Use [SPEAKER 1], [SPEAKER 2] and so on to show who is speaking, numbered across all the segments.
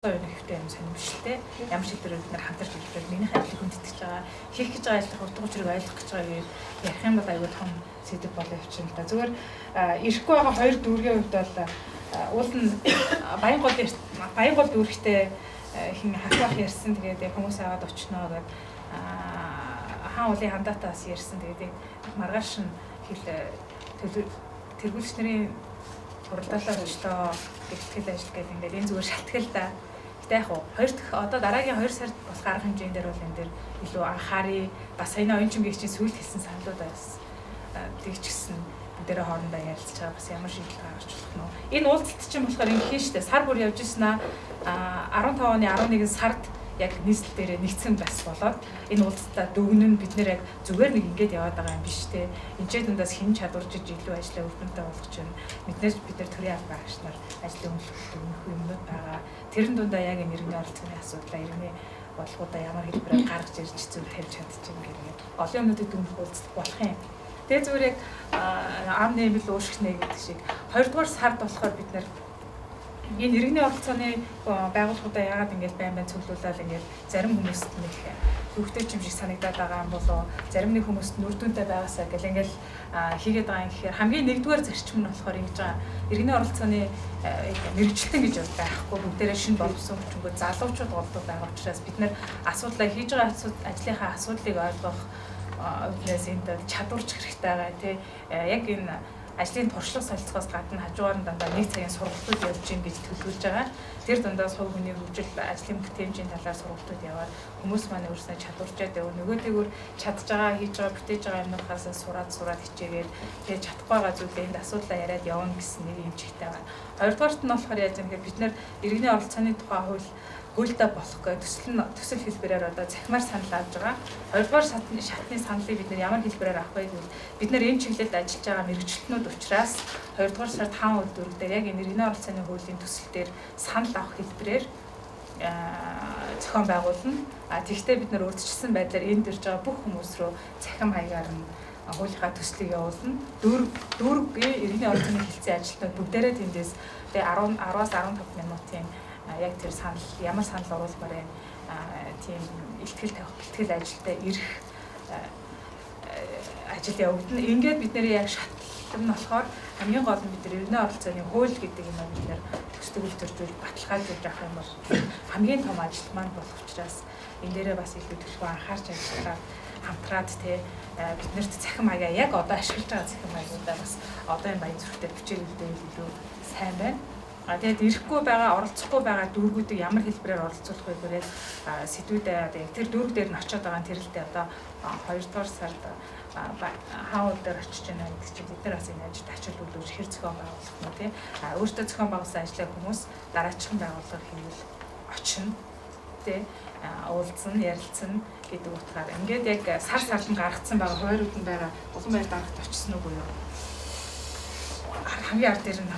[SPEAKER 1] Ихтэй юм сонирхолтой. Ямар шийдвэрүүд бид нар хамтарч хэлбэрээр миний ажлыг хүндэтгэж байгаа, хийх гэж байгаа ажлын утга учирыг ойлгох гэж байгааг ярих юм бол аюул том сэдв болоо явчихна л да. Зүгээр ирэхгүй байгаа хоёр дүүргийн хувьд бол уул нь Баянгол дүүрэгтэй хин хахлах ярьсан. Тэгээд хүмүүс аваад очноо гэдэг хаан уулын хандаатаас ярьсан. Тэгээд маргааш нь тэргүүлэгч нарын уралдаалаар өчтөө ихтгэл ажил гэдэг ингээд энэ зүгээр шалтгаал да. Гэтэ яг хоёр дахь одоо дараагийн 2 сард болох арга хэмжээнд дээр бол энэ дээр илүү анхаарыг бас саяны оюунчмгийн чинь сүйд хэлсэн саналууд байсан. Тэгч гисэн бүгдээрээ хоорондоо ярилцж байгаа бас ямар шийдэл гаргаж болох нь. Энэ уулзалт чинь болохоор ингэ хийн штэ сар бүр явж ирсэн 15 оны 11 сард яг нийслэл дээр нэгдсэн бас болоод энэ уулзалтаа дүгнэн бид нэр яг зүгээр нэг ингэж яваад байгаа юм биш те. Энд дундаас хэн чадваржиж илүү ажиллаа өргөнтэй болгож байна. Бид нар төрийн аль багш нар ажлын өмнөх юмнууд байгаа. Тэрэн дундаа яг энэ иргэний оролцооны асуудлаа иргэний бодлогуудаа ямар хэлбэрээр гаргаж ирж зөв тавьж чадчихна гэх олон юмнуудыг дүгнэх уулзалт болох юм. Тэгээ зүгээр яг ам нэмэл уушгинэ гэдэг шиг 2 дугаар сард болохоор бид нар энэ иргэний оролцооны байгууллагуудаа яагаад ингэж байн цуглуулаад ингэж зарим хүмүүст нэг хөвгтэй юм шиг санагдаад байгаа юм болоо зарим нэг хүмүүст нүрдүнтэй байгаасаа гэл ингэж хийгээд байгаа юм гэхээр хамгийн нэгдүгээр зарчим нь болохоор ингэж байгаа иргэний оролцооны мэрэгчлэн гэж байхгүй бүгдээрээ шинэ боловсон хүчингөө залуучууд голдуу байгаа учраас бид нэр асуудлаа хийж байгаа ажлынхаа асуудлыг ойлгох үүднээс энд чадварч хэрэгтэй байгаа тий яг энэ ажлын туршлага солилцохоос гадна хажуугаар нь дандаа 1 цагийн сургалтууд явж гин гэж төлөвлөж байгаа. Тэр дундаас хувь хүний хөгжил ажлын бүтээмжийн талаар сургалтууд яваад хүмүүс маань өөрснөө чадварчаад явна. Нөгөөтэйгүр чадж байгаа хийж байгаа бүтээж байгаа юмнуудаас сураад хичээгээд тэгээд чадахгүй байгаа зүйлээ энд асуудлаа яриад явна гэсэн нэг юм чигтэй байна. Хоёрдугаарт нь болохоор яаж юм гэхээр бид нэр иргэний оролцооны тухай хуультай болох гэх төсөл хэлбэрээр одоо захимаар санал авж байгаа. Хоёрдугаар шатны саналыг бид нар ямар хэлбэрээр авах вэ гэвэл бид нар энэ чиглэлд ажиллаж байгаа мэрэгчлэнүүд учраас хоёрдугаар сард хаан үйл дүрэг дээр яг энэ иргэний оролцооны хуулийн төсөл дээр санал авах хэлбэрээр зохион байгуулна. Тэгэхдээ бид нар урьдчилсан байдлаар энд ирж байгаа бүх хүмүүс рүү захим хаягаар нь хуулийнхаа төслийг явуулна. Дүүргийн иргэний оролцооны хэлцээ ажилтнууд бүгдээрээ тэндээс тэгээ 10-аас 15 минутын яг тэр санал ямар санал оруулмаар тийм ихтгэл ажилдаа ирэх ажил явагдана. Ингээд бид нэр яг шатлал нь болохоор хамгийн гол нь бид нар иргэний оролцооны хууль гэдэг юм бид нар төсөлд өвлөржүүл баталгаажуулж авах юм бол хамгийн том ажил маань болох учраас энэ дээрээ бас илүү төлөв анхаарч ажиллаад хамтраад те биднэрт цахим маягаа яг одоо ашиглаж байгаа цахим маягуудаа бас одоо энэ баян зүрхтэй бичээлүүдээ илүү сайн байна. Тэгээд ирэхгүй байгаа, оролцохгүй байгаа дүүргүүдийг ямар хэлбэрээр оролцуулах вэ гэхээр сэдвүүдээ тэр дүүрэг дээр нь очиод байгаа тэрэлтэй одоо 2 дугаар сард хаан дээр очиж байна гэдэг чинь бид нар бас энэ ажилд ачаал үлдээж хэр зохион байгуулах нь тий. Өөртөө зохион байгуулсан ажлаа хүмүүс дараачихан байгууллага хийвэл очино тий. Уулзсан, ярилцсан гэдэг утгаар ингээд яг сард нь гаргацсан байгаа хойрууд нь байгаа улан байр дарагт очсон уу юу? Хамгийн ард дээр нь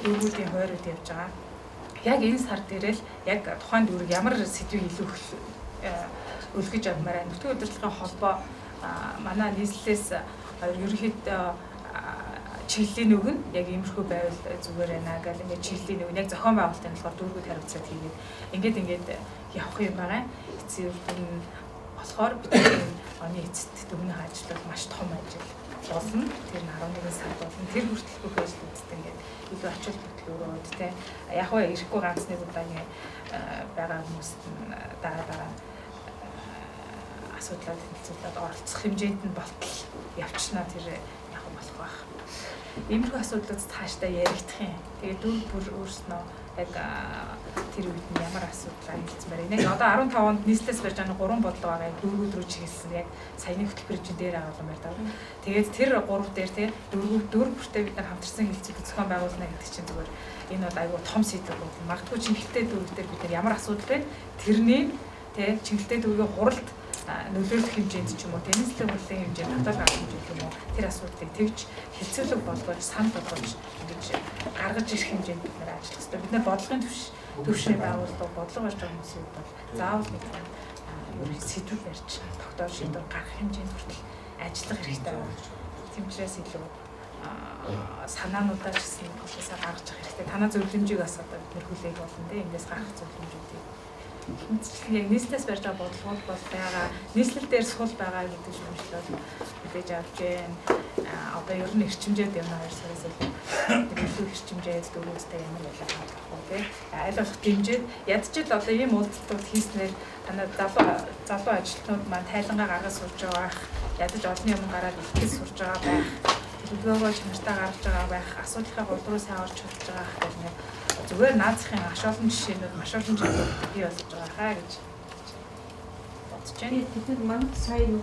[SPEAKER 1] дүүргүүдийн хойрууд явж байгаа. Яг энэ сар дээр л яг тухайн дүүрэг ямар сэдвийг илүү өлгөж авмаар байна. Нутгийн удирдлагын холбоо манай нийслэлээс ерөнхийдөө чиглэлийн өгн яг иймэрхүү байвал зүгээр байна гэл ингээд чиглэлийн өгн яг зохион байгуулалтын болохоор дүүргүүд хариуцаад хийгээд ингээд явах юм байгаа. Эцсийн үр дүн болохоор бидний оны эцэст дүгнэх ажил бол маш том ажил болно. Тэр нь 11 сард болно. Тэр хүртэл бүх ажлуудтай ингээд илүү ачаал хөтлөөрөөд те яг хөө ирэхгүй ганц нэг удаагийн байгаа хүмүүст дараа асуудлаар хэлцүүлээд оролцох хэмжээнд нь болтол явчихна тэр яг болох байх. Иймэрхүү асуудлууд цаашдаа яригдах юм. Тэгээд дүүр бүр өөрснөө яг тэр үед нь ямар асуудал хэлцмээр. Нэг одоо 15 онд нийслэлээс барьж байгаа 3 бодлого байгаа. Дүүргүүд рүү чиглэсэн яг саяны хөтөлбөрийн дээр агаалan байр даа. Тэгээд тэр 3 дээр те дүүрг бүртээ бид нар хамтарсан хэлцэл зохион байгуулна гэдэг чинь зүгээр энэ бол айгүй том сэдв бол. Магадгүй чиглэлтэй дүүрэг дээр бид нар ямар асуудал байна? Тэрний те чиглэлтэй дүүргийн хуралд нөлөөлөх хэмжээнд ч юм уу нийслэлийн хурлын хэмжээнд татвар гаргах хэмжээнд юм уу тэр асуудлыг тэгж хэлцүүлэг болгож санал болгож ингэж гаргаж ирэх хэмжээнд бид нэр ажиллах хэрэгтэй. Бид нар бодлогын төвшний байгууллага бодлого барьж байгаа хүмүүсүүд бол заавал нэг ерөнхий сэдвүүл барьж тогтоож шийдвэр гаргах хэмжээнд хүртэл ажиллах хэрэгтэй байна. Тэмчрээс илүү санаануудаа ч гэсэн процессор гаргаж явах хэрэгтэй. Танаа зөвлөмжийг бас одоо бид хүлээх болно те. Эндээс гарах зөвлөмжүүдийг. Яг нийслэлээс барьж байгаа бодлогууд бол байгаа. Нийслэл дээр сул байгаа гэдэг шүүмжлэл мэдээж авч байна. Одоо ер нь эрчимжээд юм хоёр сараас илүү эрчимжээд дөрөвтэй ямар байлаа хандах уу те. Аль болох дэмжиж ядчил одоо ийм үйлдэлтүүд хийснээр танаа залуу ажилтнууд маань тайлангаа гаргаж сурж байгаа. Ядаж олон юм гараад ихтгэл сурж байгаа байх. Төлөвлөгөө чанартай гаргаж байгаа байх. Асуудлынхаа гол руу сайн орж чадж байгаа гэх нэг зүгээр наацхийн аш олон жишээнүүд маш олон зүйлүүд бий болж байгаа хаа гэж бодож байна.
[SPEAKER 2] Тэгээд бид маань сайн